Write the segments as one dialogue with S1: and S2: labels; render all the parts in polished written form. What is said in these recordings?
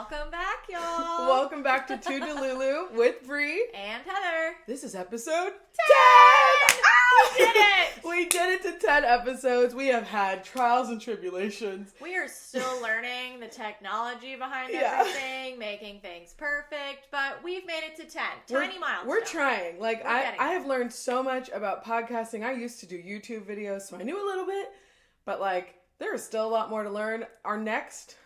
S1: Welcome back, y'all.
S2: Welcome back to Too Delulu with Bree.
S1: And Heather.
S2: This is episode 10!
S1: We did it!
S2: We did it to 10 episodes. We have had trials and tribulations.
S1: We are still learning the technology behind everything, making things perfect, but we've made it to 10. Tiny milestone.
S2: We're trying. I have learned so much about podcasting. I used to do YouTube videos, so I knew a little bit, but there is still a lot more to learn. Our next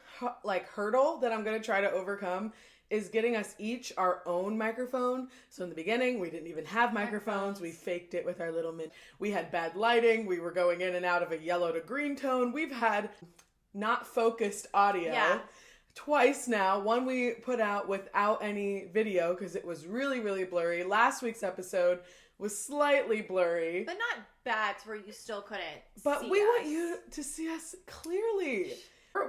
S2: hurdle that I'm going to try to overcome is getting us each our own microphone. So in the beginning, we didn't even have microphones. We faked it with our little we had bad lighting. We were going in and out of a yellow to green tone. We've had not focused audio twice now. One we put out without any video because it was really, really blurry. Last week's episode was slightly blurry.
S1: But not bad to where you still couldn't
S2: But
S1: see
S2: we
S1: us.
S2: want you to see us clearly.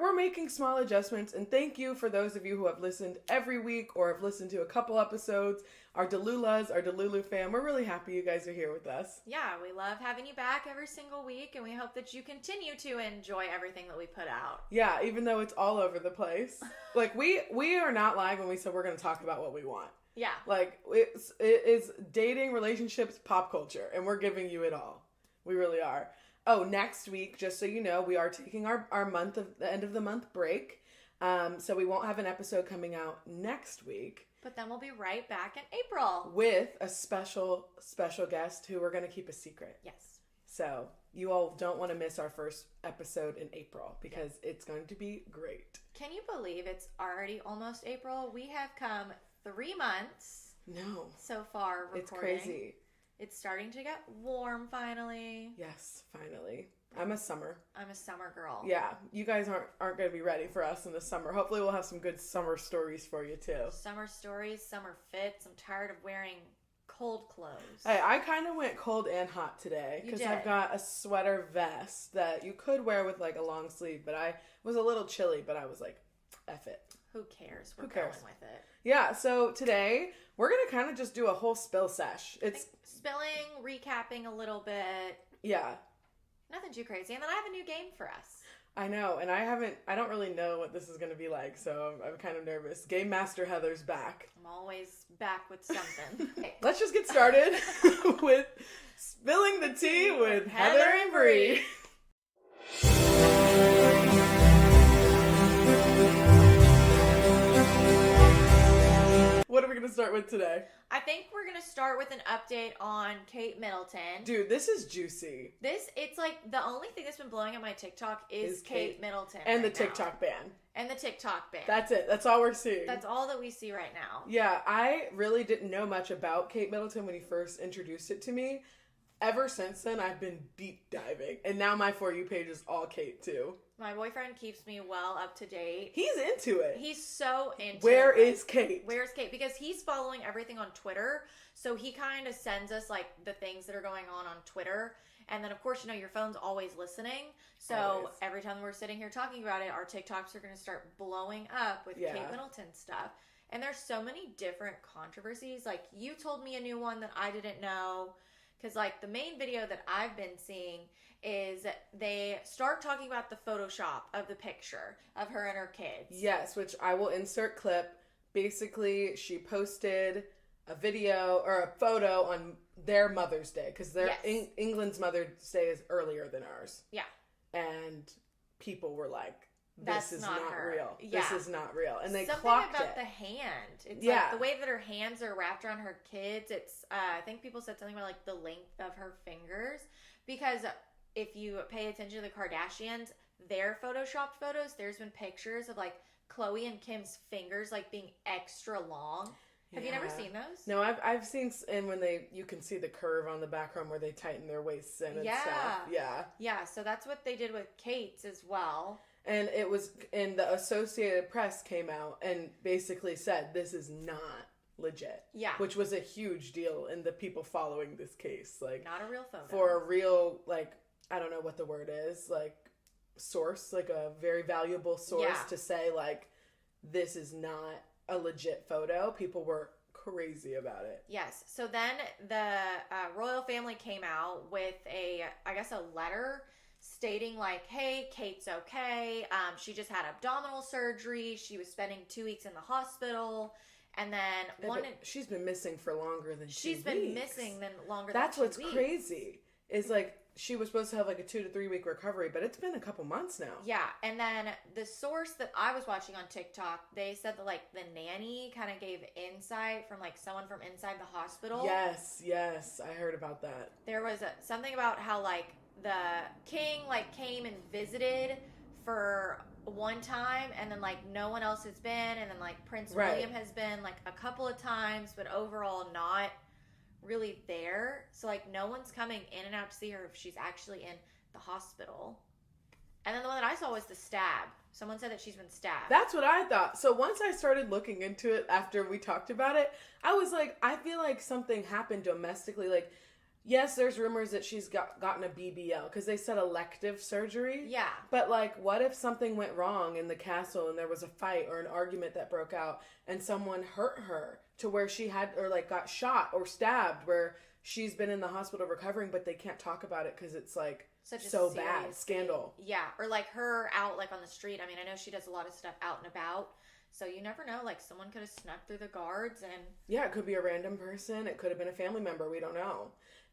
S2: We're making small adjustments, and thank you for those of you who have listened every week or have listened to a couple episodes. Our Delulas, our Delulu fam, we're really happy you guys are here with us.
S1: Yeah, we love having you back every single week, and we hope that you continue to enjoy everything that we put out.
S2: Yeah, even though it's all over the place. We are not lying when we said we're going to talk about what we want.
S1: Yeah.
S2: It is dating, relationships, pop culture, and we're giving you it all. We really are. Oh, next week, just so you know, we are taking our the end of the month break. So we won't have an episode coming out next week.
S1: But then we'll be right back in April.
S2: With a special guest who we're going to keep a secret.
S1: Yes.
S2: So you all don't want to miss our first episode in April because it's going to be great.
S1: Can you believe it's already almost April? We have come 3 months.
S2: No.
S1: So far recording.
S2: It's crazy.
S1: It's starting to get warm finally.
S2: Yes, finally. I'm a summer
S1: girl.
S2: Yeah, you guys aren't going to be ready for us in the summer. Hopefully we'll have some good summer stories for you too.
S1: Summer stories, summer fits. I'm tired of wearing cold clothes.
S2: Hey, I kind of went cold and hot today because I've got a sweater vest that you could wear with a long sleeve, but I was a little chilly, but I was like, F it.
S1: Who cares? We're going with it.
S2: Yeah, so today we're going to kind of just do a whole spill sesh. It's
S1: spilling, recapping a little bit.
S2: Yeah.
S1: Nothing too crazy. And then I have a new game for us.
S2: I know, and I don't really know what this is going to be like, so I'm kind of nervous. Game Master Heather's back.
S1: I'm always back with something.
S2: Let's just get started with Spilling the Tea with Heather and Bree. What are we going to start with today?
S1: I think we're going to start with an update on Kate Middleton.
S2: Dude, this is juicy.
S1: It's the only thing that's been blowing up my TikTok is Kate Middleton.
S2: And the TikTok ban.
S1: And the TikTok ban.
S2: That's it. That's all we're seeing.
S1: That's all that we see right now.
S2: Yeah, I really didn't know much about Kate Middleton when he first introduced it to me. Ever since then, I've been deep diving. And now my For You page is all Kate, too.
S1: My boyfriend keeps me well up to date.
S2: He's into it.
S1: He's so into it.
S2: Where is Kate?
S1: Where's Kate? Because he's following everything on Twitter. So he kind of sends us the things that are going on Twitter. And then, of course, your phone's always listening. So every time we're sitting here talking about it, our TikToks are going to start blowing up with Kate Middleton stuff. And there's so many different controversies. You told me a new one that I didn't know. Because, the main video that I've been seeing is they start talking about the Photoshop of the picture of her and her kids.
S2: Yes, which I will insert clip. Basically, she posted a video or a photo on their Mother's Day. Because England's Mother's Day is earlier than ours.
S1: Yeah.
S2: And people were like,
S1: This
S2: is
S1: not
S2: not
S1: her.
S2: real.
S1: Yeah.
S2: This is not real. And they
S1: Something
S2: clocked
S1: about
S2: it.
S1: the hand. It's the way that her hands are wrapped around her kids. It's I think people said something about the length of her fingers. Because if you pay attention to the Kardashians, their photoshopped photos, there's been pictures of Khloe and Kim's fingers being extra long. Have you never seen those?
S2: No, I've seen, and when you can see the curve on the background where they tighten their waists in and stuff. Yeah.
S1: Yeah, so that's what they did with Kate's as well.
S2: And it was, and the Associated Press came out and basically said, this is not legit.
S1: Yeah.
S2: Which was a huge deal in the people following this case.
S1: Not a real photo.
S2: For a real, I don't know what the word is, source, a very valuable source to say, this is not a legit photo. People were crazy about it.
S1: Yes. So then the royal family came out with a letter stating like, hey, Kate's okay. She just had abdominal surgery. She was spending 2 weeks in the hospital. And then
S2: she's been missing for longer than 2 weeks.
S1: She's been missing longer
S2: That's
S1: than 2 weeks.
S2: That's what's crazy. Is like she was supposed to have like a 2 to 3 week recovery, but it's been a couple months now.
S1: Yeah, and then the source that I was watching on TikTok, they said that like the nanny kind of gave insight from like someone from inside the hospital.
S2: Yes, I heard about that.
S1: There was something about how like the king like came and visited for one time, and then like no one else has been, and then like Prince William has been like a couple of times, but overall not really there. So like no one's coming in and out to see her if she's actually in the hospital. And then the one that I saw was the stab. Someone said that she's been stabbed.
S2: That's what I thought. So once I started looking into it after we talked about it, I was like, I feel like something happened domestically. Like, yes, there's rumors that she's gotten a BBL because they said elective surgery.
S1: Yeah.
S2: But like, what if something went wrong in the castle and there was a fight or an argument that broke out and someone hurt her to where she had, or like got shot or stabbed, where she's been in the hospital recovering, but they can't talk about it because it's like so bad. Scandal.
S1: Yeah. Or like her out like on the street. I mean, I know she does a lot of stuff out and about. So you never know. Like someone could have snuck through the guards and...
S2: Yeah, it could be a random person. It could have been a family member. We don't know.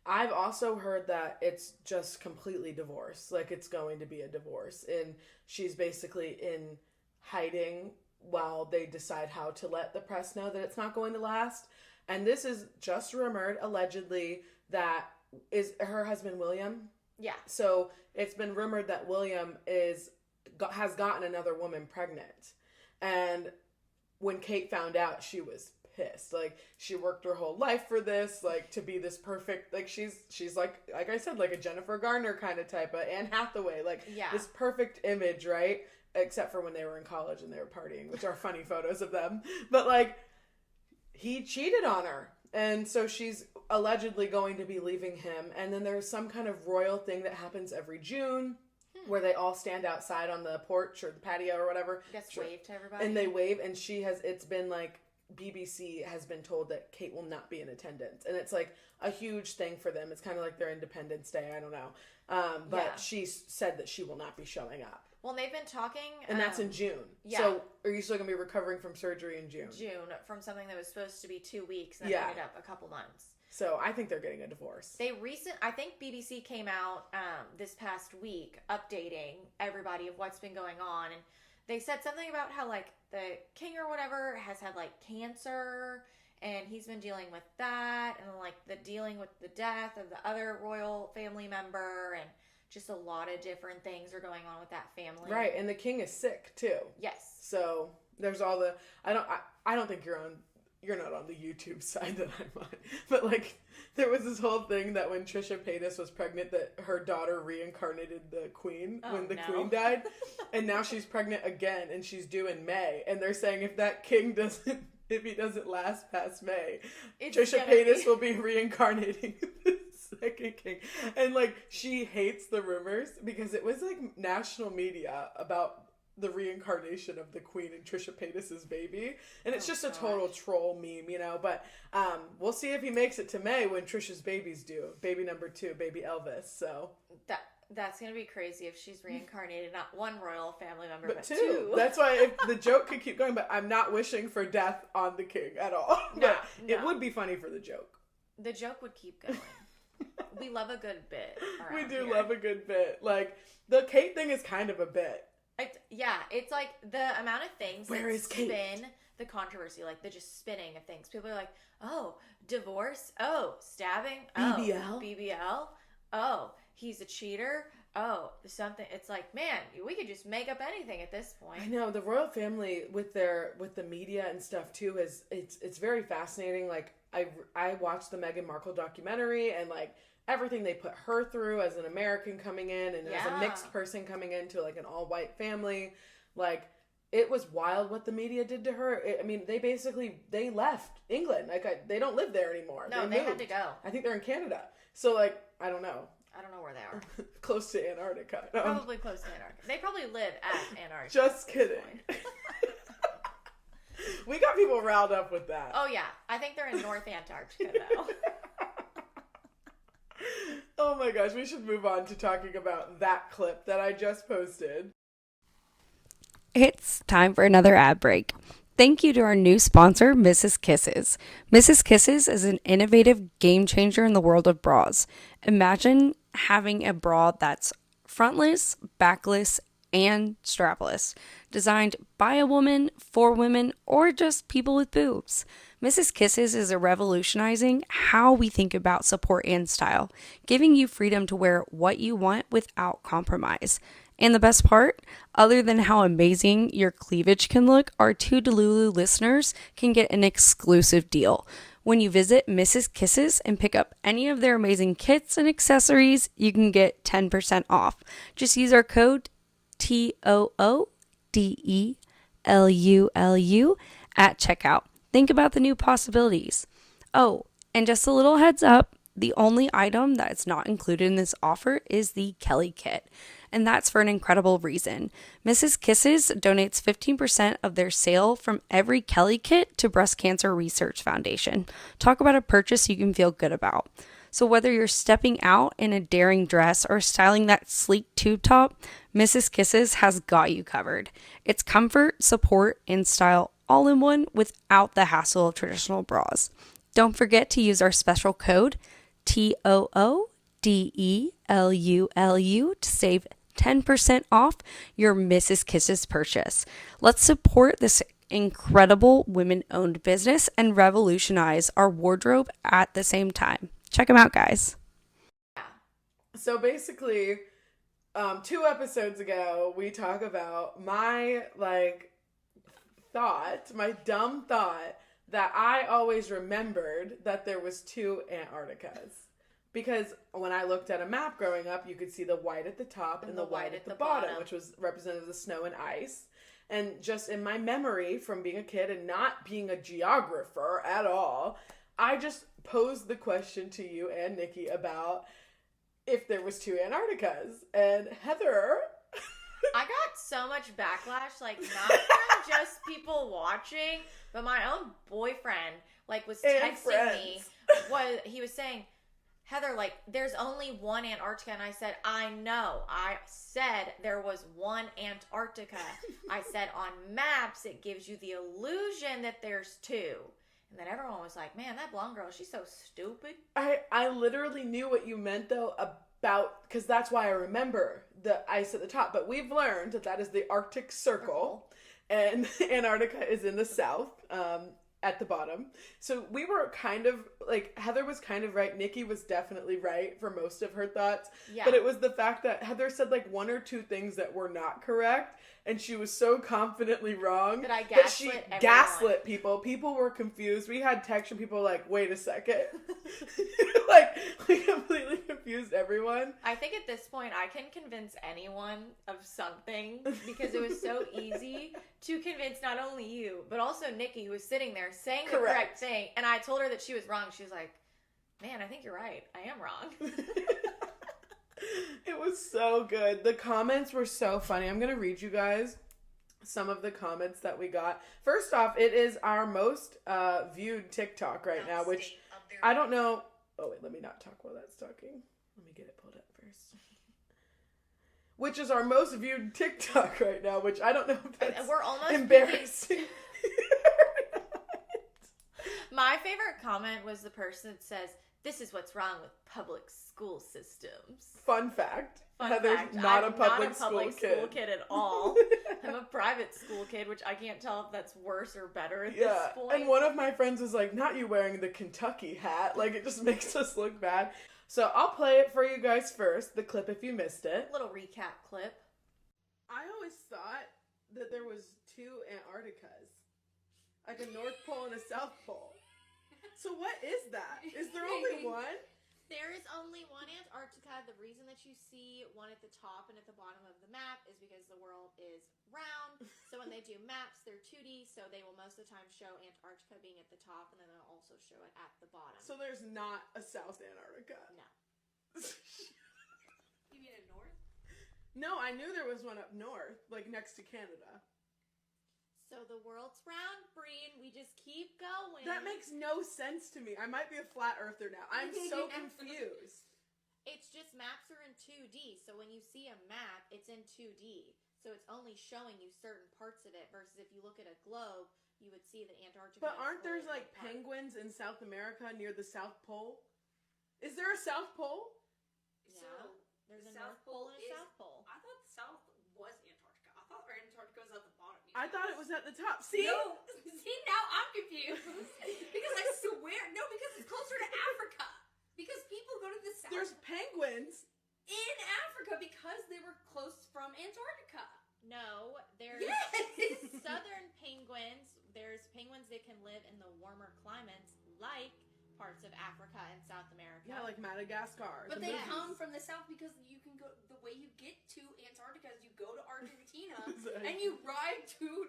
S2: I've also heard that it's just completely divorce. Like it's going to be a divorce. And she's basically in hiding while they decide how to let the press know that it's not going to last. And this is just rumored, allegedly, that is her husband, William.
S1: Yeah.
S2: So it's been rumored that William has gotten another woman pregnant. And when Kate found out, she was pissed. Like, she worked her whole life for this, like, to be this perfect, like, she's like I said, like a Jennifer Garner kind of type, of Anne Hathaway, like, this perfect image, right? Except for when they were in college and they were partying, which are funny photos of them. But, like, he cheated on her. And so she's allegedly going to be leaving him. And then there's some kind of royal thing that happens every June where they all stand outside on the porch or the patio or whatever.
S1: Just wave to everybody.
S2: And they wave, and it's been like, BBC has been told that Kate will not be in attendance. And it's like a huge thing for them. It's kind of like their Independence Day. I don't know. But she said that she will not be showing up.
S1: Well, they've been talking...
S2: And that's in June.
S1: Yeah.
S2: So are you still going to be recovering from surgery in June?
S1: June, from something that was supposed to be 2 weeks and ended up a couple months.
S2: So I think they're getting a divorce.
S1: I think BBC came out this past week updating everybody of what's been going on. And they said something about how, like, the king or whatever has had, like, cancer, and he's been dealing with that, and, like, the dealing with the death of the other royal family member, and just a lot of different things are going on with that family.
S2: Right, and the king is sick, too.
S1: Yes.
S2: So there's all the... I don't think you're not on the YouTube side that I'm on. But, like, there was this whole thing that when Trisha Paytas was pregnant, that her daughter reincarnated the queen when the queen died. And now she's pregnant again, and she's due in May. And they're saying if he doesn't last past May, Trisha Paytas will be reincarnating the second king. And, like, she hates the rumors because it was, like, national media about the reincarnation of the queen and Trisha Paytas' baby. And it's just a total troll meme, you know. But we'll see if he makes it to May when Trisha's baby's due. Baby number 2, baby Elvis. So
S1: that's going to be crazy if she's reincarnated, not one royal family member, but
S2: 2. That's why if the joke could keep going, but I'm not wishing for death on the king at all. But it would be funny for the joke.
S1: The joke would keep going. We love a good bit.
S2: We do love a good bit. Like, the Kate thing is kind of a bit.
S1: It's like the amount of things
S2: Where is Kate?
S1: Spin the controversy, like the just spinning of things. People are like, oh, divorce, oh, stabbing, BBL, oh, he's a cheater, oh, something. It's like, man, we could just make up anything at this point.
S2: I know the royal family with the media and stuff too it's very fascinating. Like I watched the Meghan Markle documentary, and like everything they put her through as an American coming in and as a mixed person coming into like an all-white family. Like, it was wild what the media did to her. They left England. Like, they don't live there anymore.
S1: No, they had to go.
S2: I think they're in Canada. So, like, I don't know.
S1: I don't know where they are.
S2: Close to Antarctica.
S1: Probably close to Antarctica. They probably live at Antarctica.
S2: Just kidding. We got people riled up with that.
S1: Oh, yeah. I think they're in North Antarctica, though.
S2: Oh my gosh, we should move on to talking about that clip that I just posted.
S3: It's time for another ad break. Thank you to our new sponsor, Mrs. Kisses. Mrs. Kisses is an innovative game changer in the world of bras. Imagine having a bra that's frontless, backless, and strapless, designed by a woman, for women, or just people with boobs. Mrs. Kisses is revolutionizing how we think about support and style, giving you freedom to wear what you want without compromise. And the best part, other than how amazing your cleavage can look, our Too Delulu listeners can get an exclusive deal. When you visit Mrs. Kisses and pick up any of their amazing kits and accessories, you can get 10% off. Just use our code TOODELULU at checkout. Think about the new possibilities. Oh, and just a little heads up, the only item that is not included in this offer is the Kelly kit. And that's for an incredible reason. Mrs. Kisses donates 15% of their sale from every Kelly kit to Breast Cancer Research Foundation. Talk about a purchase you can feel good about. So whether you're stepping out in a daring dress or styling that sleek tube top, Mrs. Kisses has got you covered. It's comfort, support, and style all in one without the hassle of traditional bras. Don't forget to use our special code TOODELULU to save 10% off your Mrs. Kisses purchase. Let's support this incredible women-owned business and revolutionize our wardrobe at the same time. Check them out, guys.
S2: So basically, 2 episodes ago, we talk about my, my dumb thought that I always remembered that there was 2 Antarcticas. Because when I looked at a map growing up, you could see the white at the top and the white at the bottom, which was represented as snow and ice. And just in my memory from being a kid and not being a geographer at all, I just posed the question to you and Nikki about if there was 2 Antarcticas. And Heather...
S1: I got so much backlash, not from just people watching, but my own boyfriend, was texting me. He was saying... Heather, there's only one Antarctica. And I said, I know. I said there was one Antarctica. I said on maps, it gives you the illusion that there's 2. And then everyone was like, man, that blonde girl, she's so stupid.
S2: I literally knew what you meant, though, because that's why I remember the ice at the top. But we've learned that is the Arctic Circle. And Antarctica is in the south. At the bottom. So we were kind of Heather was kind of right. Nikki was definitely right for most of her thoughts. Yeah. But it was the fact that Heather said 1 or 2 things that were not correct. And she was so confidently wrong
S1: that she
S2: gaslit people. People were confused. We had text from people wait a second. We completely confused everyone.
S1: I think at this point I can convince anyone of something because it was so easy to convince not only you, but also Nikki, who was sitting there saying the correct thing. And I told her that she was wrong. She was like, man, I think you're right. I am wrong.
S2: It was so good. The comments were so funny. I'm going to read you guys some of the comments that we got. First off, it is our most viewed TikTok right now, which I don't know. Oh, wait, let me not talk while that's talking. Let me get it pulled up first. Which is our most viewed TikTok right now, which I don't know if that's
S1: we're almost
S2: embarrassing.
S1: My favorite comment was the person that says, this is what's wrong with public school systems.
S2: Fun fact. Heather's not a public school kid
S1: at all. I'm a private school kid, which I can't tell if that's worse or better at this point.
S2: And one of my friends was like, not you wearing the Kentucky hat. It just makes us look bad. So I'll play it for you guys first, the clip if you missed it.
S1: Little recap clip.
S2: I always thought that there was 2 Antarcticas. A North Pole and a South Pole. So what is that? Is there only one?
S1: There is only one Antarctica. The reason that you see one at the top and at the bottom of the map is because the world is round. So when they do maps, they're 2D, so they will most of the time show Antarctica being at the top, and then they'll also show it at the bottom.
S2: So there's not a South Antarctica?
S1: No.
S4: You mean a north?
S2: No, I knew there was one up north, next to Canada.
S1: So the world's round, Bree, and we just keep going.
S2: That makes no sense to me. I might be a flat earther now. I'm so confused.
S1: It's just maps are in 2D. So when you see a map, it's in 2D. So it's only showing you certain parts of it versus if you look at a globe, you would see that Antarctica.
S2: But aren't there like penguins in South America near the South Pole? Is there a South Pole?
S1: Yeah. So there's a North Pole and a South Pole.
S4: I thought the South was Antarctica. I thought Antarctica was at the bottom.
S2: I thought it was at the top. See?
S4: No. See, now I'm confused. Because I swear, no, because it's closer to Africa. Because people go to the South.
S2: There's penguins
S4: in Africa because they were close from Antarctica.
S1: No, there's southern penguins. There's penguins that can live in the warmer climates, like parts of Africa and South America.
S2: Yeah, like Madagascar.
S4: But they come from the south because you can go. The way you get to Antarctica is you go to Argentina and you ride through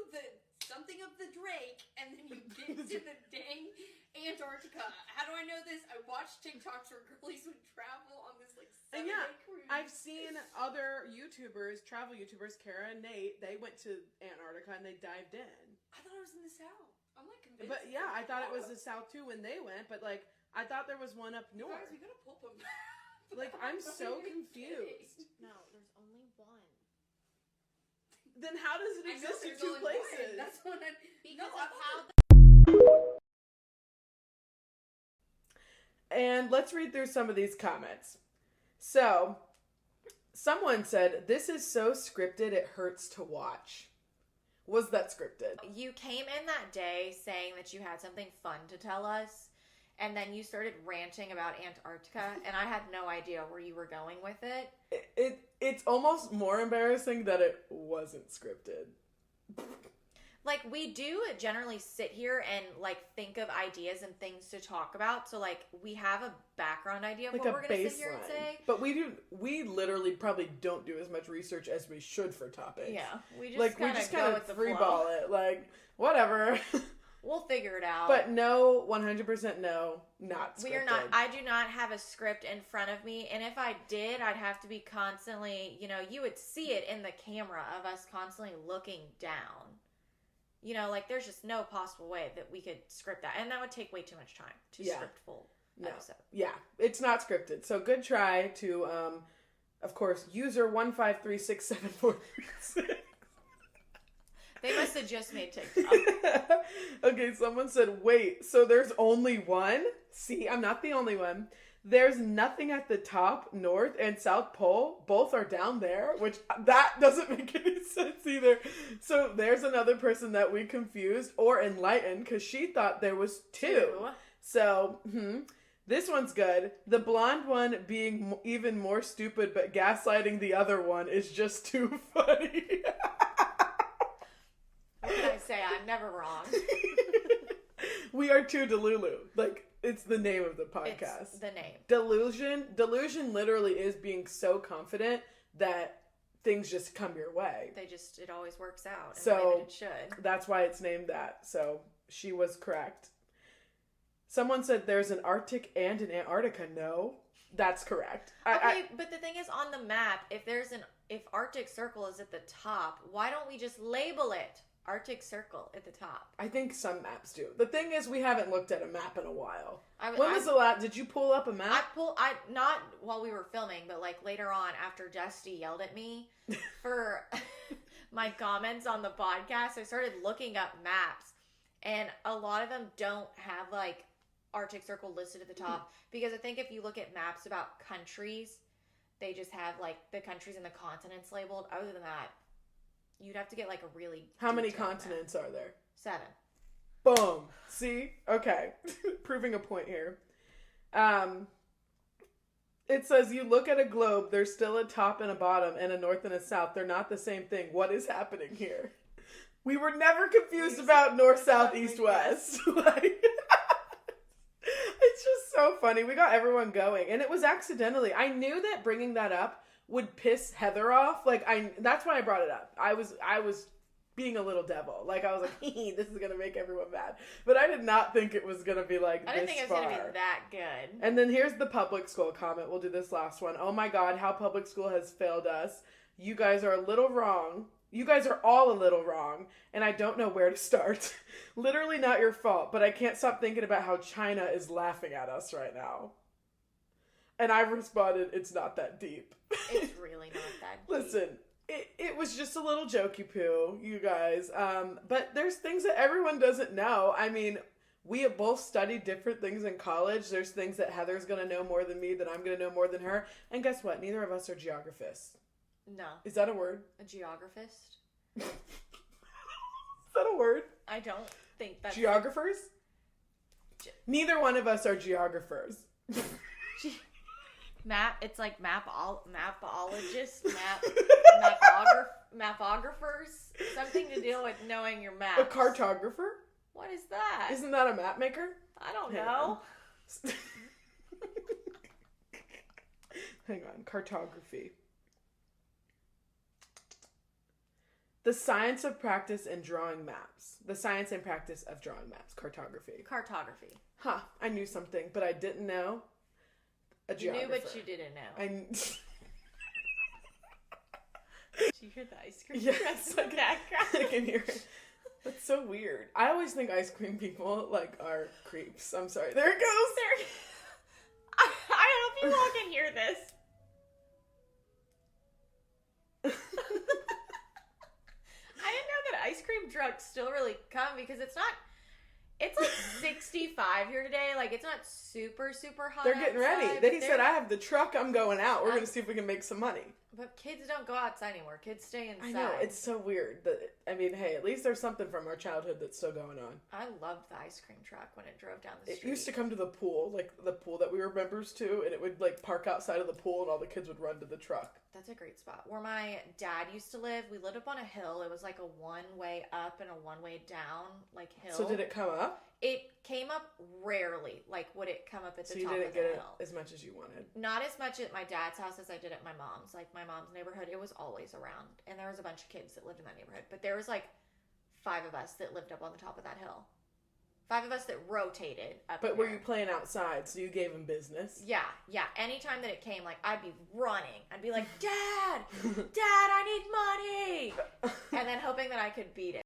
S4: the something of the Drake, and then you get to the dang Antarctica. How do I know this? I watched TikToks where girlies would travel on this like 7-day cruise.
S2: I've seen other YouTubers, travel YouTubers, Kara and Nate. They went to Antarctica and they dived in.
S4: I thought it was in the south. I'm like convinced.
S2: But yeah, I thought it was the south too when they went. But like, I thought there was one up north.
S4: Guys, we gotta pull them.
S2: Like, I'm so confused.
S1: No, there's only one.
S2: Then how does it exist in two places?
S4: That's what I...
S1: Because of how...
S2: And let's read through some of these comments. So, someone said, "This is so scripted it hurts to watch." Was that scripted?
S1: You came in that day saying that you had something fun to tell us, and then you started ranting about Antarctica, and I had no idea where you were going with it.
S2: It's almost more embarrassing that it wasn't scripted.
S1: Like, we do generally sit here and, like, think of ideas and things to talk about. So, like, we have a background idea of
S2: like
S1: what we're going to sit here and say.
S2: But we literally probably don't do as much research as we should for topics.
S1: Yeah. We just kind of
S2: freeball it. Like, whatever.
S1: We'll figure it out.
S2: But no, 100% no, not scripted.
S1: We are not. I do not have a script in front of me. And if I did, I'd have to be constantly, you would see it in the camera of us constantly looking down. Like, there's just no possible way that we could script that. And that would take way too much time to script full episode.
S2: Yeah, it's not scripted. So good try to, of course, user 1536746.
S1: They must have just made TikTok.
S2: Okay, someone said, "Wait, so there's only one?" See, I'm not the only one. There's nothing at the top, North and South Pole. Both are down there, which that doesn't make any sense either. So there's another person that we confused or enlightened because she thought there was two. So, this one's good. The blonde one being even more stupid but gaslighting the other one is just too funny.
S1: What can I say? I'm never wrong.
S2: We are Too Delulu. Like, it's the name of the podcast.
S1: It's the name.
S2: Delusion literally is being so confident that things just come your way.
S1: It always works out in
S2: so,
S1: the way that it should.
S2: That's why it's named that. So she was correct. Someone said there's an Arctic and an Antarctica. No, that's correct.
S1: But the thing is, on the map, if Arctic Circle is at the top, why don't we just label it Arctic Circle at the top?
S2: I think some maps do. The thing is, we haven't looked at a map in a while. When was the last? Did you pull up a map?
S1: Not while we were filming, but like later on after Dusty yelled at me for my comments on the podcast. I started looking up maps, and a lot of them don't have like Arctic Circle listed at the top because I think if you look at maps about countries, they just have like the countries and the continents labeled. Other than that, you'd have to get like a really...
S2: How many continents are there?
S1: 7.
S2: Boom. See? Okay. Proving a point here. It says you look at a globe, there's still a top and a bottom and a north and a south. They're not the same thing. What is happening here? We were never confused about north, south, east, west. Like, it's just so funny. We got everyone going. And it was accidentally. I knew that bringing that up would piss Heather off. Like, that's why I brought it up. I was being a little devil. Like, I was like, this is going to make everyone mad. But I did not think it was going to be like this far.
S1: I didn't think it was going to be that good.
S2: And then here's the public school comment. We'll do this last one. Oh my God, how public school has failed us. You guys are a little wrong. You guys are all a little wrong. And I don't know where to start. Literally not your fault. But I can't stop thinking about how China is laughing at us right now. And I responded, it's not that deep.
S1: It's really not that deep.
S2: Listen, it was just a little jokey poo, you guys. But there's things that everyone doesn't know. I mean, we have both studied different things in college. There's things that Heather's going to know more than me, that I'm going to know more than her. And guess what? Neither of us are geographists.
S1: No.
S2: Is that a word?
S1: A geographist?
S2: Is that a word?
S1: I don't think that's...
S2: Geographers? Neither one of us are geographers.
S1: It's like mapologists, mapographers, something to deal with knowing your maps.
S2: A cartographer?
S1: What is that?
S2: Isn't that a map maker?
S1: I don't know.
S2: Hang on. Cartography. The science of practice and drawing maps. The science and practice of drawing maps. Cartography.
S1: Cartography.
S2: Huh. I knew something, but I didn't know. A geographer.
S1: You knew, but you didn't know. Did you hear the ice cream?
S2: Yes, I can hear it. That's so weird. I always think ice cream people, like, are creeps. I'm sorry. There it goes.
S1: I hope you all can hear this. I didn't know that ice cream trucks still really come because it's like 65 here today. Like, it's not super, super hot.
S2: They're getting ready.
S1: outside,
S2: Then he said, I have the truck. I'm going out. We're going to see if we can make some money.
S1: But kids don't go outside anymore. Kids stay inside.
S2: I know. It's so weird. I mean, hey, at least there's something from our childhood that's still going on.
S1: I loved the ice cream truck when it drove down the street.
S2: It used to come to the pool, like the pool that we were members to, and it would like park outside of the pool and all the kids would run to the truck.
S1: That's a great spot. Where my dad used to live, we lived up on a hill. It was like a one-way up and a one-way down, like, hill.
S2: So did it come up?
S1: It came up rarely. Like, would it come up at the top of the hill?
S2: So you didn't get it as much as you wanted?
S1: Not as much at my dad's house as I did at my mom's. Like, my mom's neighborhood, it was always around. And there was a bunch of kids that lived in that neighborhood. But there was, like, 5 of us that lived up on the top of that hill. 5 of us that rotated up.
S2: But were you playing outside, so you gave him business?
S1: Yeah. Anytime that it came, like, I'd be running. I'd be like, Dad, I need money. And then hoping that I could beat it.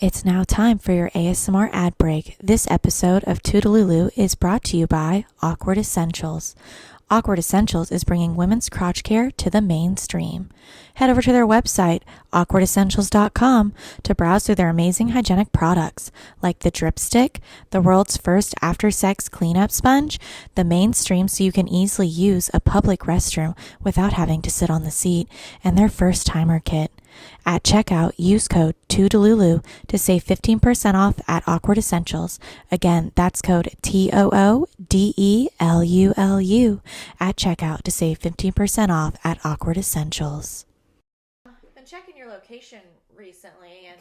S5: It's now time for your ASMR ad break. This episode of Too Delulu is brought to you by Awkward Essentials. Awkward Essentials is bringing women's crotch care to the mainstream. Head over to their website, awkwardessentials.com, to browse through their amazing hygienic products, like the Drip Stick, the world's first after-sex cleanup sponge, the mainstream so you can easily use a public restroom without having to sit on the seat, and their first-timer kit. At checkout, use code 2DELULU to save 15% off at Awkward Essentials. Again, that's code TOODELULU at checkout to save 15% off at Awkward Essentials.
S1: I've been checking your location recently, and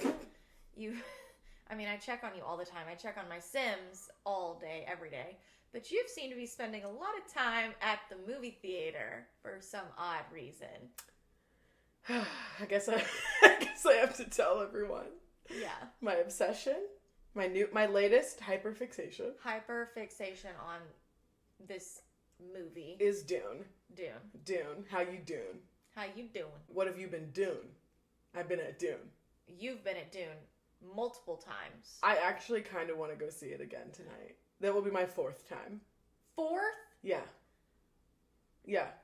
S1: I check on you all the time. I check on my Sims all day, every day. But you seem to be spending a lot of time at the movie theater for some odd reason.
S2: I guess I have to tell everyone.
S1: Yeah.
S2: My obsession, my latest hyperfixation.
S1: Hyperfixation on this movie
S2: is Dune.
S1: Dune.
S2: How you Dune?
S1: How you doing?
S2: What have you been Dune? I've been at Dune.
S1: You've been at Dune multiple times.
S2: I actually kind of want to go see it again tonight. That will be my 4th time.
S1: 4th?
S2: Yeah.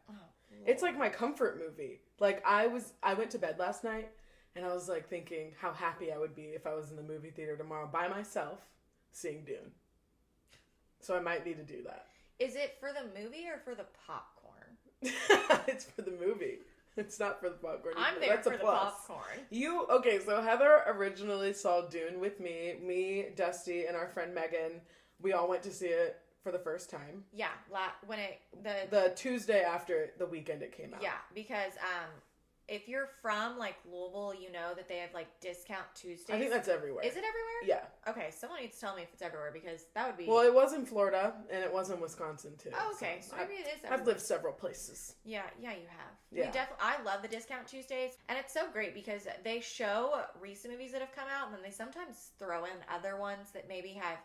S1: Oh,
S2: it's like my comfort movie. Like, I went to bed last night and I was like thinking how happy I would be if I was in the movie theater tomorrow by myself seeing Dune. So I might need to do that.
S1: Is it for the movie or for the popcorn?
S2: It's for the movie. It's not for the popcorn.
S1: I'm there for the popcorn.
S2: Okay, so Heather originally saw Dune with me, Dusty, and our friend Megan. We all went to see it for the first time.
S1: Yeah,
S2: the Tuesday after the weekend it came out.
S1: Yeah, because if you're from like Louisville, you know that they have like discount Tuesdays.
S2: I think that's everywhere.
S1: Is it everywhere?
S2: Yeah.
S1: Okay, someone needs to tell me if it's everywhere because that would be.
S2: Well, it was in Florida and it was in Wisconsin too.
S1: Oh, okay, so maybe it is everywhere.
S2: I've lived several places.
S1: Yeah, you have.
S2: Yeah.
S1: I love the discount Tuesdays, and it's so great because they show recent movies that have come out, and then they sometimes throw in other ones that maybe have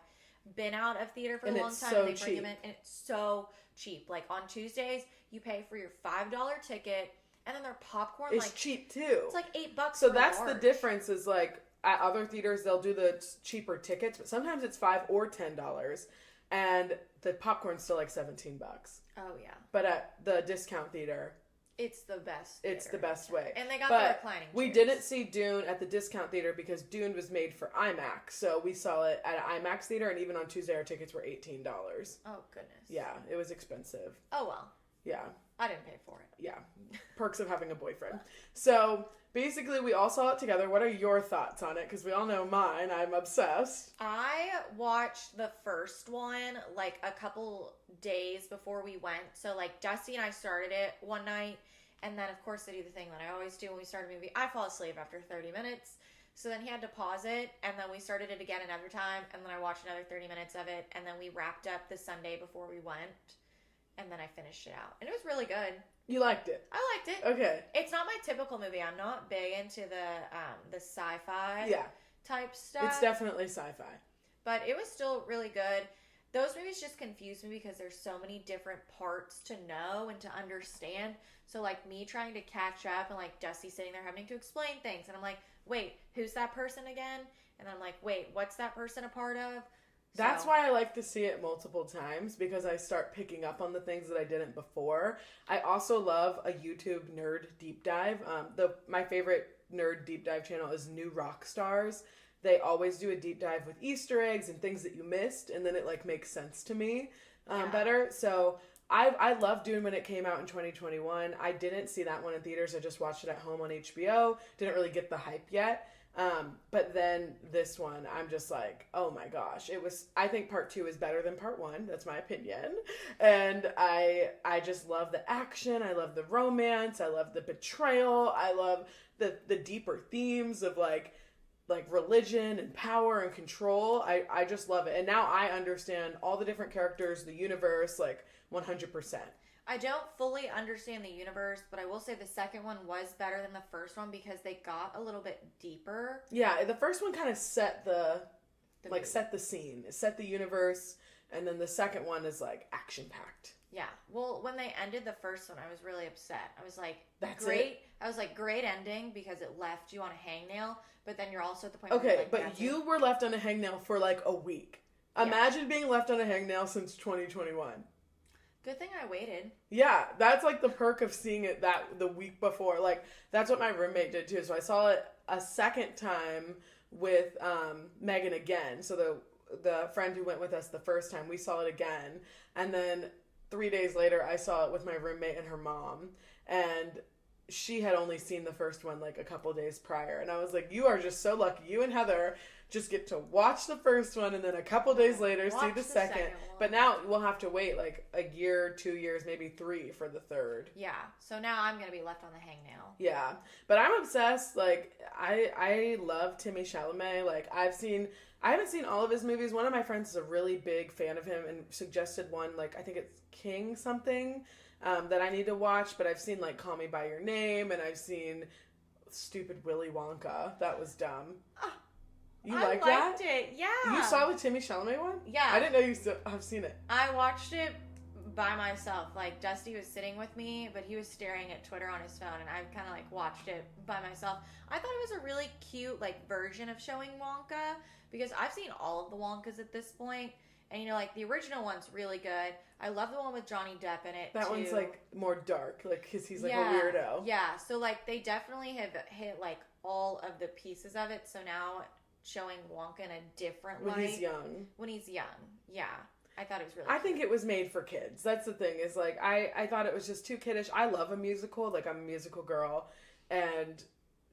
S1: been out of theater for a long time, and they bring them in, and it's so cheap. Like on Tuesdays, you pay for your $5 ticket, and then their popcorn
S2: it's cheap too.
S1: It's like $8.
S2: So that's the difference. Is like at other theaters they'll do the cheaper tickets, but sometimes it's $5 or $10. and the popcorn's still like $17.
S1: Oh yeah.
S2: But at the discount theater,
S1: it's the best.
S2: It's the best way.
S1: And they got the reclining chairs.
S2: We didn't see Dune at the discount theater because Dune was made for IMAX. So we saw it at an IMAX theater, and even on Tuesday our tickets were $18.
S1: Oh goodness.
S2: Yeah, it was expensive.
S1: Oh well.
S2: Yeah.
S1: I didn't pay for it.
S2: Yeah. Perks of having a boyfriend. So basically we all saw it together. What are your thoughts on it? Because we all know mine. I'm obsessed.
S1: I watched the first one like a couple days before we went. So like Dusty and I started it one night, and then of course I do the thing that I always do when we start a movie. I fall asleep after 30 minutes. So then he had to pause it, and then we started it again another time, and then I watched another 30 minutes of it, and then we wrapped up the Sunday before we went, and then I finished it out. And it was really good.
S2: You liked it?
S1: I liked it.
S2: Okay.
S1: It's not my typical movie. I'm not big into the sci-fi type stuff.
S2: It's definitely sci-fi.
S1: But it was still really good. Those movies just confuse me because there's so many different parts to know and to understand. So like me trying to catch up and like Dusty sitting there having to explain things. And I'm like, wait, who's that person again? And then I'm like, wait, what's that person a part of?
S2: That's why I like to see it multiple times, because I start picking up on the things that I didn't before. I also love a YouTube nerd deep dive. My favorite nerd deep dive channel is New Rock Stars. They always do a deep dive with Easter eggs and things that you missed, and then it like makes sense to me better. So I loved Dune when it came out in 2021. I didn't see that one in theaters. I just watched it at home on HBO. Didn't really get the hype yet. But then this one, I'm just like, oh my gosh, I think part 2 is better than part 1. That's my opinion. And I just love the action. I love the romance. I love the betrayal. I love the deeper themes of like religion and power and control. I just love it. And now I understand all the different characters, the universe, like 100%.
S1: I don't fully understand the universe, but I will say the second one was better than the first one because they got a little bit deeper.
S2: Yeah, the first one kind of set set the scene. It set the universe, and then the second one is like action-packed.
S1: Yeah. Well, when they ended the first one, I was really upset. I was like,
S2: that's
S1: great.
S2: It?
S1: I was like, great ending because it left you on a hangnail, but then you're also at the point
S2: where
S1: you're like,
S2: but you were left on a hangnail for like a week. Imagine being left on a hangnail since 2021.
S1: Good thing I waited.
S2: Yeah, that's like the perk of seeing it the week before. Like, that's what my roommate did too. So I saw it a second time with Megan again. So the friend who went with us the first time, we saw it again. And then 3 days later, I saw it with my roommate and her mom. And she had only seen the first one like a couple days prior. And I was like, you are just so lucky. You and Heather just get to watch the first one and then a couple days later see the second. But now we'll have to wait like a year, 2 years, maybe 3 for the third.
S1: Yeah. So now I'm going to be left on the hangnail.
S2: Yeah. But I'm obsessed. Like, I love Timmy Chalamet. Like, I haven't seen all of his movies. One of my friends is a really big fan of him and suggested one, like, I think it's King something, that I need to watch. But I've seen, like, Call Me By Your Name, and I've seen stupid Willy Wonka. That was dumb. You liked that? I
S1: liked it, yeah.
S2: You saw the Timmy Chalamet one?
S1: Yeah.
S2: I didn't know you still have seen it.
S1: I watched it by myself. Like, Dusty was sitting with me, but he was staring at Twitter on his phone, and I kind of, like, watched it by myself. I thought it was a really cute, like, version of showing Wonka, because I've seen all of the Wonkas at this point, and, you know, like, the original one's really good. I love the one with Johnny Depp in it,
S2: That
S1: too.
S2: one's, like, more dark, like, because he's, like, a weirdo.
S1: Yeah, so, like, they definitely have hit, like, all of the pieces of it, so now showing Wonka in a different light.
S2: When he's young.
S1: When he's young, yeah. I thought it was really
S2: I think it was made for kids. That's the thing, is, like, I thought it was just too kiddish. I love a musical. Like, I'm a musical girl, and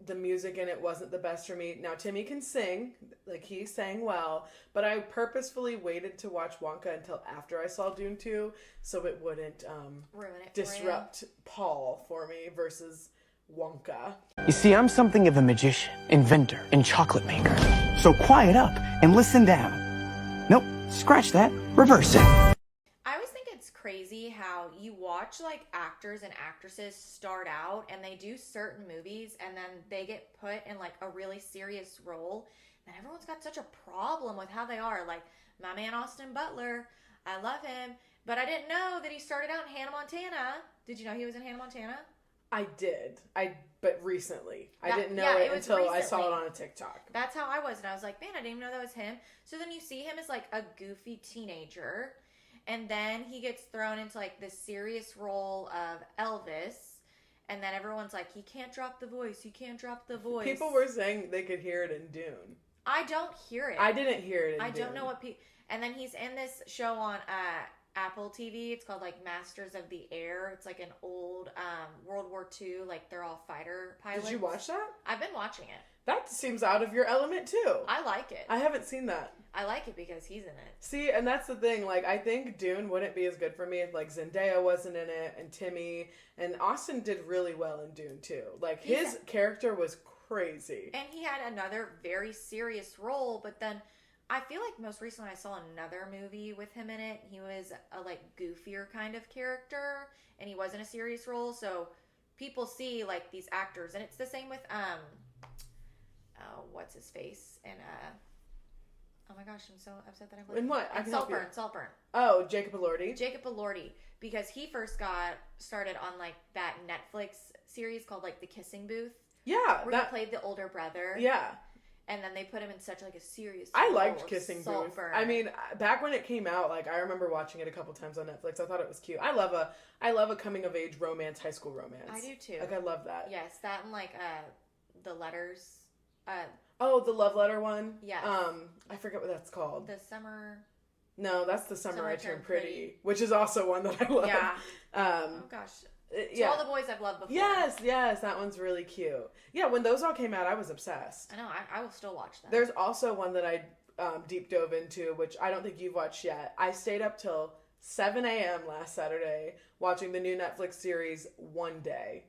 S2: the music in it wasn't the best for me. Now, Timmy can sing. Like, he sang well, but I purposefully waited to watch Wonka until after I saw Dune 2, so it wouldn't
S1: ruin it
S2: disrupt Paul for me versus Wonka.
S6: You see, I'm something of a magician, inventor, and chocolate maker. So quiet up and listen down. Nope, scratch that, reverse it.
S1: I always think it's crazy how you watch like actors and actresses start out and they do certain movies and then they get put in like a really serious role and everyone's got such a problem with how they are. Like my man Austin Butler, I love him, but I didn't know that he started out in Hannah Montana. Did you know he was in Hannah Montana?
S2: I did. But recently. I didn't know it until recently. I saw it on a TikTok.
S1: That's how I was. And I was like, man, I didn't even know that was him. So then you see him as like a goofy teenager. And then he gets thrown into like this serious role of Elvis. And then everyone's like, he can't drop the voice. He can't drop the voice.
S2: People were saying they could hear it in Dune.
S1: I don't hear it.
S2: I didn't hear it in Dune.
S1: I don't know what people... And then he's in this show on Apple TV. It's called like Masters of the Air. It's like an old World War II, like they're all fighter pilots.
S2: Did you watch that?
S1: I've been watching it.
S2: That seems out of your element too.
S1: I like it.
S2: I haven't seen that.
S1: I like it because he's in it.
S2: See, and that's the thing. Like, I think Dune wouldn't be as good for me if like Zendaya wasn't in it, and Timmy, and Austin did really well in Dune too. Like his character was crazy,
S1: and he had another very serious role. But then I feel like most recently I saw another movie with him in it. He was a like goofier kind of character, and he wasn't a serious role. So people see like these actors, and it's the same with what's his face and oh my gosh, I'm so upset that I'm
S2: in what? I can help you.
S1: Saltburn.
S2: Oh, Jacob Elordi.
S1: Jacob Elordi, because he first got started on like that Netflix series called like The Kissing Booth.
S2: Yeah,
S1: where he played the older brother.
S2: Yeah.
S1: And then they put him in such like a serious
S2: I liked Kissing Booth. I mean, back when it came out, like I remember watching it a couple times on Netflix. I thought it was cute. I love a coming of age romance, high school romance.
S1: I do too.
S2: Like I love that.
S1: Yes, that and like the letters.
S2: Oh, the love letter one.
S1: Yeah.
S2: I forget what that's called.
S1: The summer.
S2: No, that's the summer I turned pretty, which is also one that I love.
S1: Yeah. Oh gosh. To all the boys I've loved before.
S2: Yes, that one's really cute. Yeah, when those all came out, I was obsessed.
S1: I know, I will still watch them.
S2: There's also one that I deep dove into, which I don't think you've watched yet. I stayed up till 7 a.m. last Saturday watching the new Netflix series One Day,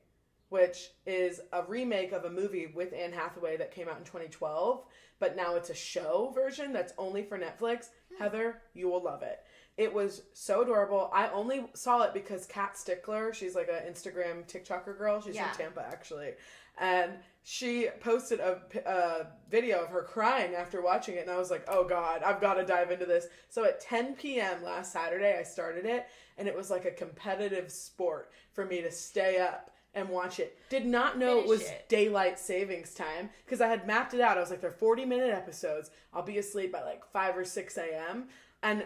S2: which is a remake of a movie with Anne Hathaway that came out in 2012, but now it's a show version that's only for Netflix. Heather, you will love it. It was so adorable. I only saw it because Kat Stickler, she's like an Instagram TikToker girl. She's from Tampa, actually. And she posted a video of her crying after watching it. And I was like, oh, God, I've got to dive into this. So at 10 p.m. last Saturday, I started it. And it was like a competitive sport for me to stay up and watch it. Did not know it was daylight savings time because I had mapped it out. I was like, they're 40-minute episodes. I'll be asleep by like 5 or 6 a.m. And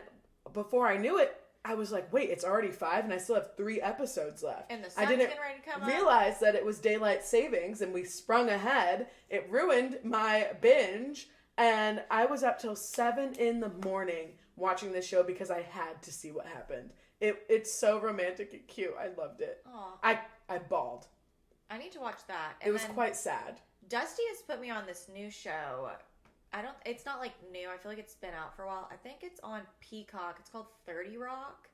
S2: before I knew it, I was like, wait, it's already 5 and I still have 3 episodes left.
S1: And the sun's getting ready to come up.
S2: Realize that it was daylight savings and we sprung ahead. It ruined my binge. And I was up till 7 in the morning watching this show because I had to see what happened. It's so romantic and cute. I loved it.
S1: Aww.
S2: I bawled.
S1: I need to watch that.
S2: And it was quite sad.
S1: Dusty has put me on this new show. It's not like new. I feel like it's been out for a while. I think it's on Peacock. It's called 30 Rock.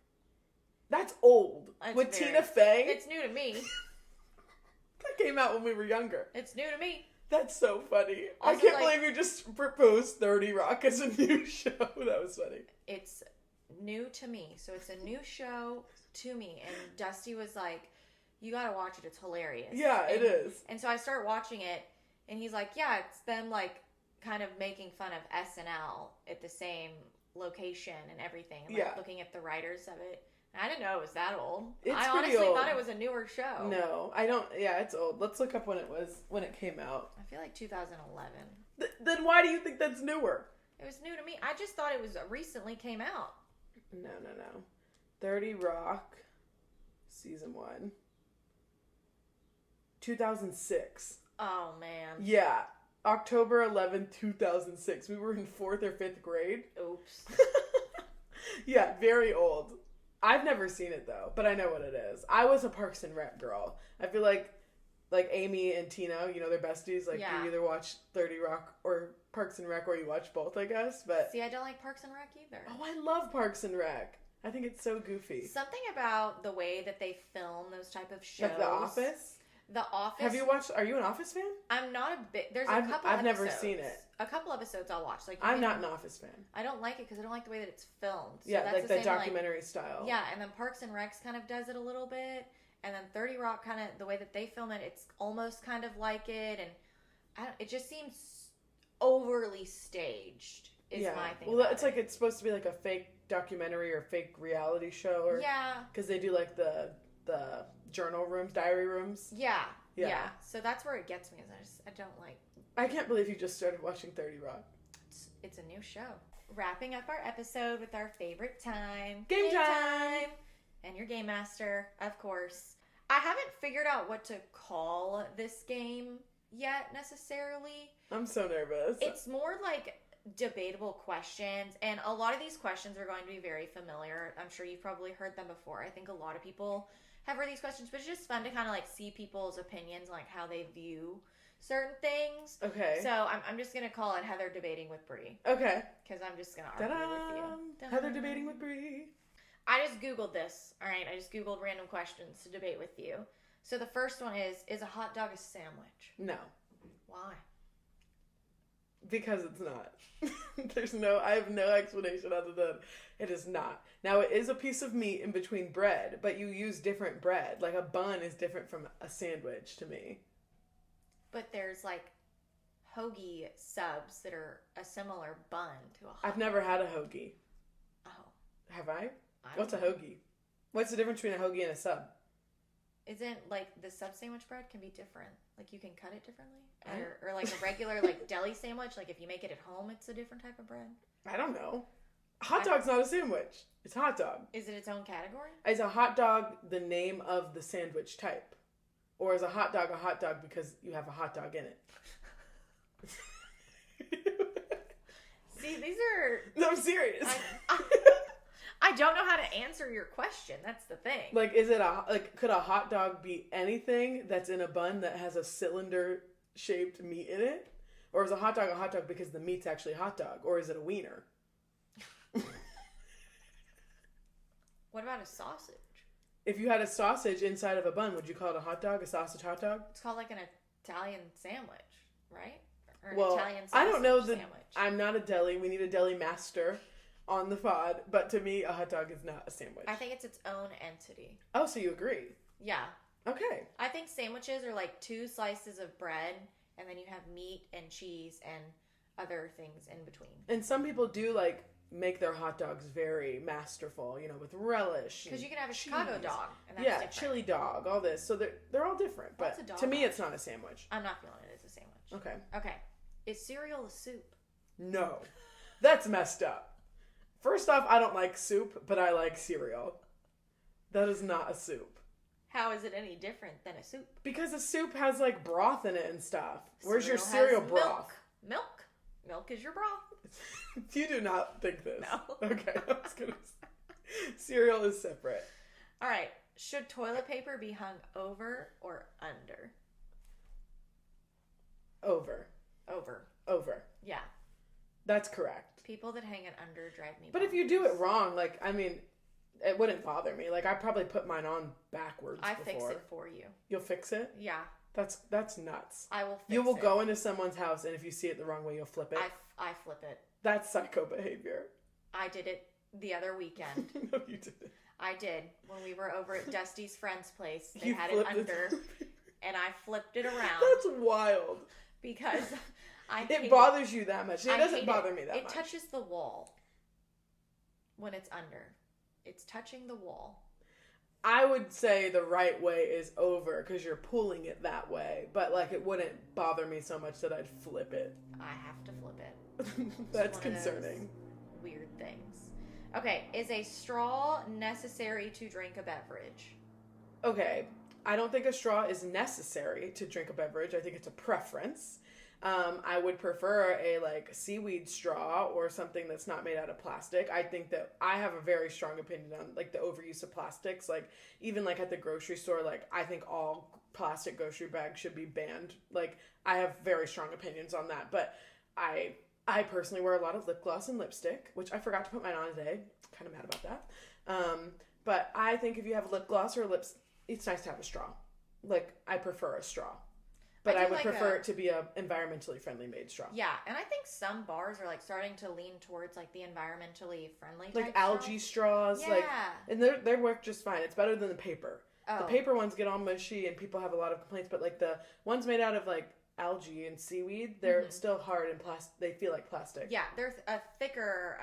S2: That's old. With Tina Fey.
S1: It's new to me.
S2: That came out when we were younger.
S1: It's new to me.
S2: That's so funny.
S1: Also,
S2: I can't believe you just proposed 30 Rock as a new show. That was funny.
S1: It's new to me. So it's a new show to me. And Dusty was like, you gotta watch it. It's hilarious.
S2: Yeah, it is.
S1: And so I start watching it. And he's like, yeah, it's them like kind of making fun of SNL at the same location and everything. And like looking at the writers of it. And I didn't know it was that old. I honestly thought it was a newer show.
S2: No, I don't. Yeah, it's old. Let's look up when it came out.
S1: I feel like 2011.
S2: Then why do you think that's newer?
S1: It was new to me. I just thought it was recently came out.
S2: No. 30 Rock, season 1. 2006.
S1: Oh, man.
S2: Yeah. October 11th, 2006. We were in 4th or 5th grade.
S1: Oops.
S2: Yeah, very old. I've never seen it, though, but I know what it is. I was a Parks and Rec girl. I feel like Amy and Tina, you know, they're besties. Like, you either watch 30 Rock or Parks and Rec, or you watch both, I guess. But
S1: see, I don't like Parks and Rec either.
S2: Oh, I love Parks and Rec. I think it's so goofy.
S1: Something about the way that they film those type of shows.
S2: Like The Office?
S1: The Office.
S2: Have you watched? Are you an Office fan?
S1: I'm not a bit. There's a couple.
S2: I've never seen it.
S1: A couple episodes I'll watch. Like
S2: I'm not an Office fan.
S1: I don't like it because I don't like the way that it's filmed. So
S2: yeah,
S1: that's
S2: like the documentary style.
S1: Yeah, and then Parks and Recs kind of does it a little bit, and then 30 Rock kind of the way that they film it, it's almost kind of like it, and it just seems overly staged. Is my thing.
S2: Well, it's like it's supposed to be like a fake documentary or fake reality show, or because they do like the the journal rooms, diary rooms.
S1: Yeah. So that's where it gets me. Is I don't like.
S2: I can't believe you just started watching 30 Rock.
S1: It's a new show. Wrapping up our episode with our favorite time.
S2: Game time!
S1: And your game master, of course. I haven't figured out what to call this game yet, necessarily.
S2: I'm so nervous.
S1: It's more like debatable questions, and a lot of these questions are going to be very familiar. I'm sure you've probably heard them before. I think a lot of people have heard these questions, but it's just fun to kind of like see people's opinions, like how they view certain things.
S2: Okay.
S1: So I'm just going to call it Heather Debating with Bree.
S2: Okay.
S1: Because I'm just going to argue with you. Ta-da.
S2: Heather Debating with Bree.
S1: I just Googled this. All right. I just Googled random questions to debate with you. So the first one is a hot dog a sandwich?
S2: No.
S1: Why?
S2: Because it's not. I have no explanation other than it is not. Now, it is a piece of meat in between bread, but you use different bread. Like a bun is different from a sandwich to me.
S1: But there's like hoagie subs that are a similar bun to a hot
S2: I've never had a hoagie.
S1: Oh.
S2: Have I?
S1: I
S2: What's a
S1: don't know.
S2: hoagie? What's the difference between a hoagie and a sub?
S1: Isn't like the sub sandwich bread can be different? Like you can cut it differently? Or like a regular like deli sandwich, like if you make it at home, it's a different type of bread?
S2: I don't know. Hot dog's not a sandwich. It's hot dog.
S1: Is it its own category?
S2: Is a hot dog the name of the sandwich type? Or is a hot dog because you have a hot dog in it?
S1: See, these are...
S2: No, I'm serious.
S1: I don't know how to answer your question. That's the thing.
S2: Like, could a hot dog be anything that's in a bun that has a cylinder-shaped meat in it? Or is a hot dog because the meat's actually hot dog? Or is it a wiener?
S1: What about a sausage?
S2: If you had a sausage inside of a bun, would you call it a hot dog? A sausage hot dog?
S1: It's called like an Italian sandwich, right? Or an Italian
S2: I don't know
S1: sandwich.
S2: I'm not a deli. We need a deli master on the pod. But to me, a hot dog is not a sandwich.
S1: I think it's its own entity.
S2: Oh, so you agree?
S1: Yeah.
S2: Okay.
S1: I think sandwiches are like 2 slices of bread, and then you have meat and cheese and other things in between.
S2: And some people do like make their hot dogs very masterful, with relish.
S1: Because you can have a
S2: cheese.
S1: Chicago dog, and that's different.
S2: Chili dog, all this. So they're all different. But to me, it's not a sandwich.
S1: I'm not feeling it as a sandwich. Okay. Is cereal a soup?
S2: No. That's messed up. First off, I don't like soup, but I like cereal. That is not a soup.
S1: How is it any different than a soup?
S2: Because a soup has like broth in it and stuff. Where's your cereal broth?
S1: Milk. Milk is your broth.
S2: You do not think this.
S1: No.
S2: Okay, I was gonna say. Cereal is separate.
S1: All right. Should toilet paper be hung over or under?
S2: Over.
S1: Over. Yeah.
S2: That's correct.
S1: People that hang it under drive me.
S2: But if you do it wrong, it wouldn't bother me. Like, I probably put mine on backwards before.
S1: Fix it for you.
S2: You'll fix it?
S1: Yeah.
S2: That's nuts.
S1: I will fix it.
S2: You will go into someone's house, and if you see it the wrong way, you'll flip it.
S1: I flip it.
S2: That's psycho behavior.
S1: I did it the other weekend.
S2: No, you didn't.
S1: I did. When we were over at Dusty's friend's place, they
S2: You
S1: had it
S2: flipped
S1: under, and I flipped it around.
S2: That's wild.
S1: Because
S2: it bothers you that much. It doesn't bother me that much.
S1: It touches the wall when it's under. It's touching the wall.
S2: I would say the right way is over because you're pulling it that way. But it wouldn't bother me so much that I'd flip it.
S1: I have to flip it.
S2: That's concerning.
S1: Weird things. Okay, is a straw necessary to drink a beverage?
S2: Okay, I don't think a straw is necessary to drink a beverage. I think it's a preference. I would prefer a seaweed straw or something that's not made out of plastic. I think that I have a very strong opinion on the overuse of plastics. Even at the grocery store, I think all plastic grocery bags should be banned. I have very strong opinions on that. But I personally wear a lot of lip gloss and lipstick, which I forgot to put mine on today. Kind of mad about that. But I think if you have lip gloss or lips, it's nice to have a straw. I prefer a straw. But I would prefer it to be a environmentally friendly made straw.
S1: Yeah, and I think some bars are starting to lean towards the environmentally friendly type
S2: algae straws.
S1: Yeah.
S2: And they work just fine. It's better than the paper. Oh. The paper ones get all mushy and people have a lot of complaints, but the ones made out of algae and seaweed, they're still hard and they feel like plastic.
S1: Yeah, they're a thicker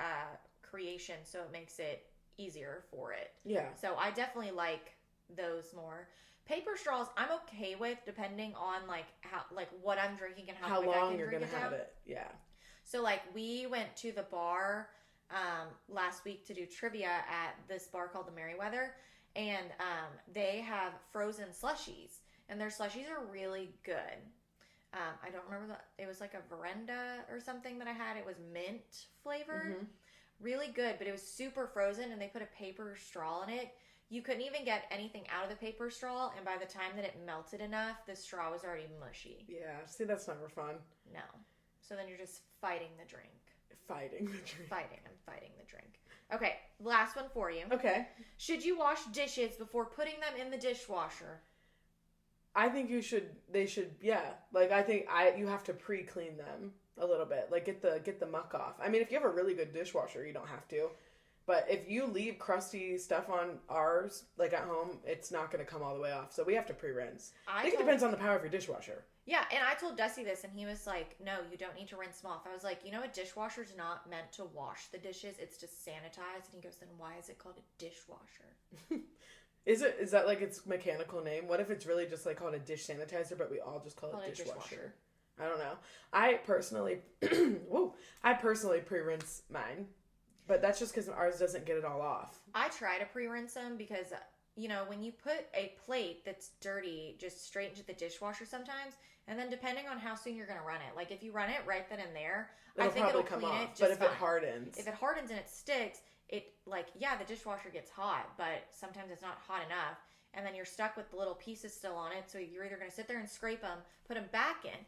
S1: creation, so it makes it easier for it.
S2: Yeah.
S1: So I definitely like those more. Paper straws, I'm okay with, depending on like how, like what I'm drinking and how quick
S2: long
S1: I can
S2: you're
S1: drink
S2: gonna have it. Yeah.
S1: So like we went to the bar last week to do trivia at this bar called the Merriweather, and they have frozen slushies, and their slushies are really good. I don't remember it was like a Verenda or something that I had. It was mint flavored. Mm-hmm. Really good, but it was super frozen, and they put a paper straw in it. You couldn't even get anything out of the paper straw, and by the time that it melted enough, the straw was already mushy.
S2: Yeah, see, that's never fun.
S1: No. So then you're just fighting the drink.
S2: Fighting the drink.
S1: I'm fighting the drink. Okay, last one for you.
S2: Okay.
S1: Should you wash dishes before putting them in the dishwasher?
S2: I think they should, yeah. Like, I think you have to pre-clean them a little bit. Like, get the muck off. I mean, if you have a really good dishwasher, you don't have to. But if you leave crusty stuff on ours, like at home, it's not going to come all the way off. So we have to pre-rinse. I think it depends on the power of your dishwasher.
S1: Yeah, and I told Dusty this, and he was like, no, you don't need to rinse them off. I was like, a dishwasher's not meant to wash the dishes. It's to sanitize. And he goes, then why is it called a dishwasher?
S2: Is that like its mechanical name? What if it's really just like called a dish sanitizer, but we all just call it dishwasher? I don't know. I personally pre-rinse mine. But that's just because ours doesn't get it all off. I
S1: try to pre-rinse them because, when you put a plate that's dirty just straight into the dishwasher sometimes, and then depending on how soon you're going to run it, like if you run it right then and there, I think it'll clean it just fine. But if it hardens and it sticks, the dishwasher gets hot, but sometimes it's not hot enough, and then you're stuck with the little pieces still on it, so you're either going to sit there and scrape them, put them back in,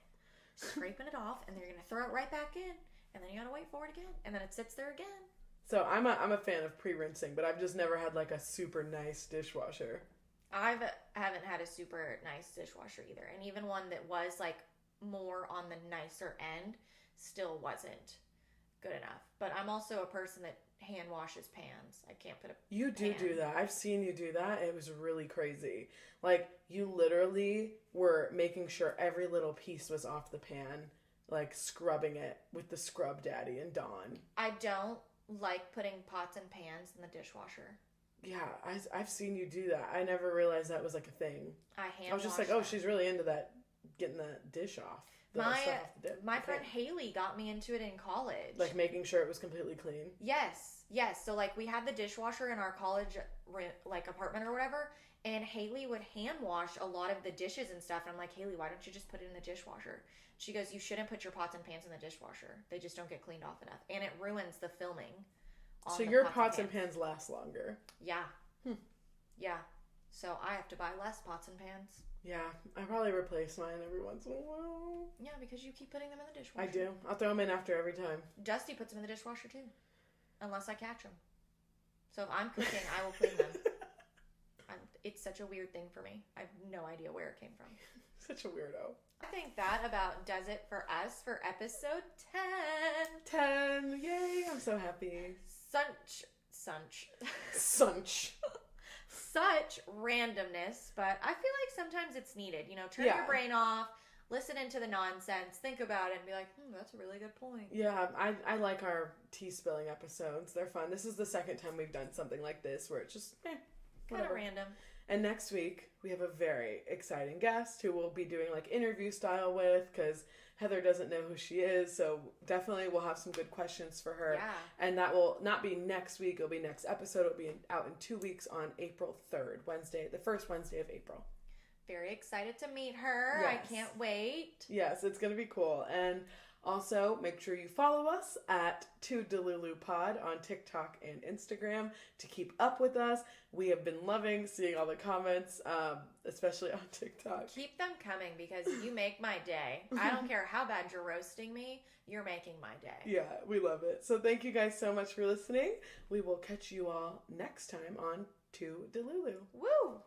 S1: scraping it off, and then you're going to throw it right back in, and then you got to wait for it again, and then it sits there again.
S2: So I'm a fan of pre-rinsing, but I've just never had like a super nice dishwasher.
S1: I haven't had a super nice dishwasher either, and even one that was like more on the nicer end still wasn't good enough. But I'm also a person that hand washes pans. I can't put a
S2: You do that. I've seen you do that. It was really crazy. Like you literally were making sure every little piece was off the pan, like scrubbing it with the Scrub Daddy and Dawn.
S1: I don't like putting pots and pans in the dishwasher.
S2: Yeah, I've seen you do that. I never realized that was like a thing.
S1: I
S2: was just like, oh, she's really into that, getting the dish off.
S1: My friend Haley got me into it in college.
S2: Like making sure it was completely clean?
S1: Yes. So like we had the dishwasher in our college like apartment or whatever, and Haley would hand wash a lot of the dishes and stuff. And I'm like, Haley, why don't you just put it in the dishwasher? She goes, you shouldn't put your pots and pans in the dishwasher. They just don't get cleaned off enough. And it ruins the filming.
S2: So your pots and pans last longer.
S1: Yeah. Yeah. So I have to buy less pots and pans.
S2: Yeah. I probably replace mine every once in a while.
S1: Yeah, because you keep putting them in the dishwasher.
S2: I do. I'll throw them in after every time.
S1: Dusty puts them in the dishwasher too. Unless I catch them. So if I'm cooking, I will clean them. It's such a weird thing for me. I have no idea where it came from.
S2: Such a weirdo.
S1: I think that about does it for us for episode
S2: 10. 10. Yay. I'm so happy.
S1: Such randomness, but I feel like sometimes it's needed. Turn your brain off, listen into the nonsense, think about it, and be like, that's a really good point.
S2: Yeah, I like our tea spilling episodes. They're fun. This is the second time we've done something like this where it's just,
S1: kind of random.
S2: And next week, we have a very exciting guest who we'll be doing like interview style with because Heather doesn't know who she is. So definitely we'll have some good questions for her.
S1: Yeah.
S2: And that will not be next week. It'll be next episode. It'll be out in 2 weeks on April 3rd, the first Wednesday of April.
S1: Very excited to meet her. Yes. I can't wait.
S2: Yes, it's going to be cool. And also, make sure you follow us at Too Delulu Pod on TikTok and Instagram to keep up with us. We have been loving seeing all the comments, especially on TikTok.
S1: Keep them coming because you make my day. I don't care how bad you're roasting me. You're making my day.
S2: Yeah, we love it. So thank you guys so much for listening. We will catch you all next time on Too Delulu.
S1: Woo!